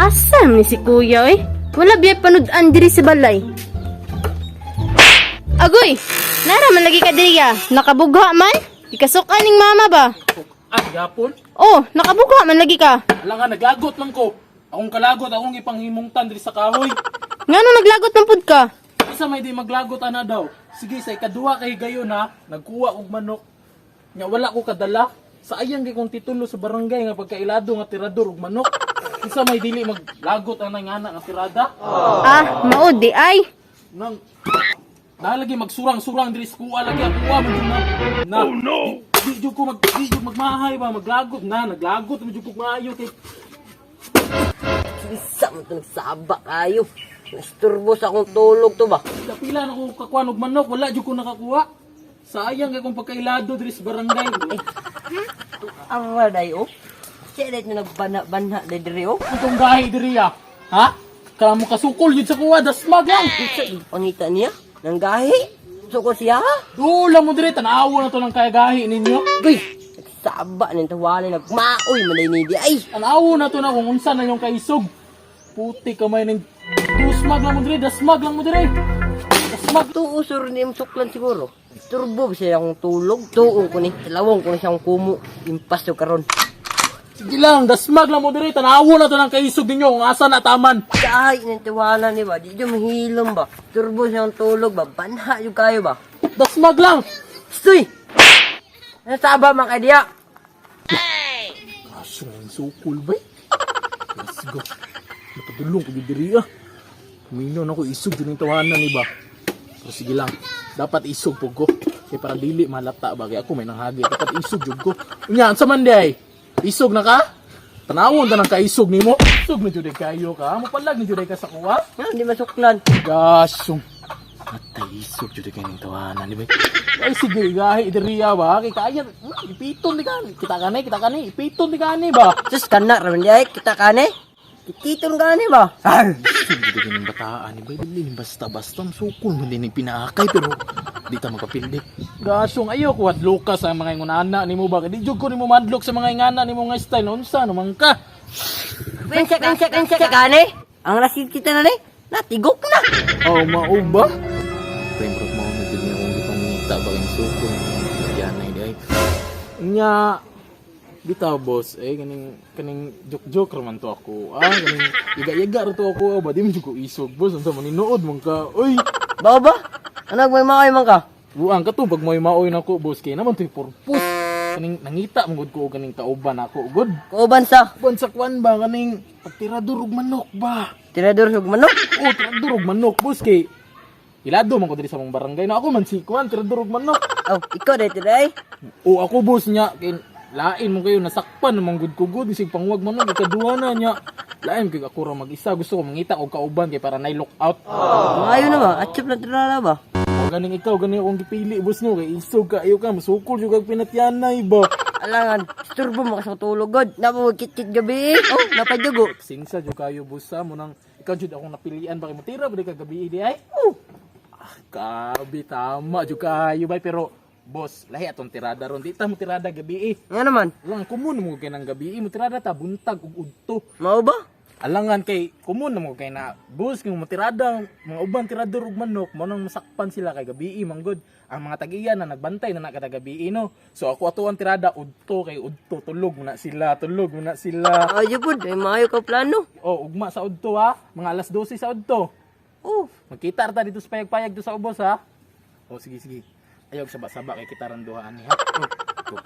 Asam ni si kuya eh. Wala biyay panud-an diri sa balay. Agoy! Nara man lagi ka diri ya. Nakabugha man? Ikasukan ning mama ba? Ay, gapon. Oh, nakabugha man lagi ka. Alam nga, naglagot lang ko. Akong kalagot, akong ipanghimungtan diri sa kahoy. Ngano naglagot ng pud ka? Isa may di maglagot ana daw. Sige, sa ikaduha kay gayon ha, nagkuha og manok. Nya wala ko kadala. Sa ayang kay kong titulo sa barangay nga pagkailado nga tirador og manok. Isa may dili maglagot ana nga anak nga tirada. Ah, maud di ay. Nang nalagi magsurang-surang diri sa kuha lagi ang kuha man na. Oh no. Di jud ko magmahay ba maglagot na, naglagot man jud ko maayo kay Isa mo ito nagsaba kayo. Nasturbo sa akong tulog to ba? kapila na ko kakuha og manok, wala jud ko nakakuha. Sayang kay kung pagkailado diri sa barangay. Awa dayo. Siya dahil na nagbana-bana na diri oh. Itong gahi diri ah. Ha? Kala mo kasukol yun sa kuha, dasmag lang. Isa pangita niya. Nang gahi. Suko siya ha. Dula mo diri, tanawo na to ng kaya gahi ninyo. Uy! Nagsaba ng tawali. Nagmaoy malay ni di ay. Tanawo na to na kung unsa na yung kaisog. Puti kamay ng dusmag lang mo diri, dasmag lang mo diri. Dasmag. Tuusor ni suklan siguro. Turbo siya akong tulog. Tuong ko ni. Talawang ko ni siyang kumu. Impas yung karon. Sige lang, dasmag lang mo diri, tanawo na to ng kaisog ninyo kung asa na taman. Kahit ng tiwala ni ba. Di dyan mahilom ba. Turbo siyang tulog ba. Banha yung kayo ba. Dasmag lang. Stoy! Nasaba man kay diya. Kaso yung sukol ba? Let's go. Napadulong ko diri ah. Kuminaw na ko isog din yung tawanan ni ba. Pero sige lang, dapat isog po ko. Kaya para dili malata ba. Kaya ako may nanghagi. Dapat isog jud ko. Unya, sa manday. Isog na ka? Tanawon ta ng kaisog ni mo. Isog na jud kayo ka. Mapalag na jud ka sa kuha. Hindi masuklan. Gasong. Matay isog jud kay ning tawanan ni ba. Ay sige, gahi diriya ba? Kay kaya ipiton di kan. Kita kanay, ipiton di kanay ba? Sus kanak raman diya kita kane. Kititong gani ba? Sige din ng bataan ni ba? Dili ni basta-basta sukol mo din ni pinaakay pero di ta magapildi. Gasong ayo ko hadlok ka sa mga ingunana nimo ba? Di jud ko nimo madlok sa mga ingana nimo nga style unsa naman ka? Kansa kane. Ang rasid kita na ni. Natigok na. Oh, mao ba? Premrot mo na din akong gipangita ba yung sukol yan ay day. Nya bitaw boss, kaning joke raman to ako. Kaning yaga-yaga ra to ako. Ba di mo jud ko isog boss, unsa man tinuod man ka. Oy, Ba? Anak may maoy man ka. buang ka to pag may maoy nako boss kay naman to purpose. Kaning nangita mo gud ko kaning kauban ako gud. Kuban sa. Buwan sa kwan ba kaning pagtirador og manok ba? Tirador sug manok. Oh, tirador og manok boss kay ilado man ko diri sa mong barangay na ako man si kwan tirador og manok. Oh, ikaw dito day. O ako boss niya kay lain mo kayo nasakpan namang good ko good isig pangwag man ng ikaduha na niya. Lain kay ako ra mag-isa gusto ko mangita og kauban kay para nay look out. Maayo na ba? Atchop na tirala ba? O ganing ikaw ganing akong gipili boss no kay isog ka ayo ka masukol jud kag pinatyanay ba. Alangan, turbo mo ka sa tulog god. Napawag kit gabi. Oh, napadugo. Singsa jud kayo boss mo nang ikaw jud akong napilian ba kay matira ba ka gabi di ay. Kabi tama jud kayo bay pero boss, lahi atong tirada ron. Di ta mo tirada gabi eh. Nga naman. Lang kumun mo kay nang gabi mo tirada ta buntag ug udto. Mao ba? Alangan kay kumun mo kay na boss kung mo tirada mga uban tirador ug manok mo nang masakpan sila kay gabi manggod. Ang mga tagiyan na nagbantay na kada gabi no. So ako ato ang tirada udto kay udto tulog mo na sila. Ayo pud, ay maayo ka plano. Oh, ugma sa udto ha. Mga alas 12 sa udto. Oh, Magkita ta dito sa payag-payag do sa ubos ha. Oh sige. Ayaw saba-saba kay kita ran duhaan ni ha. Oh.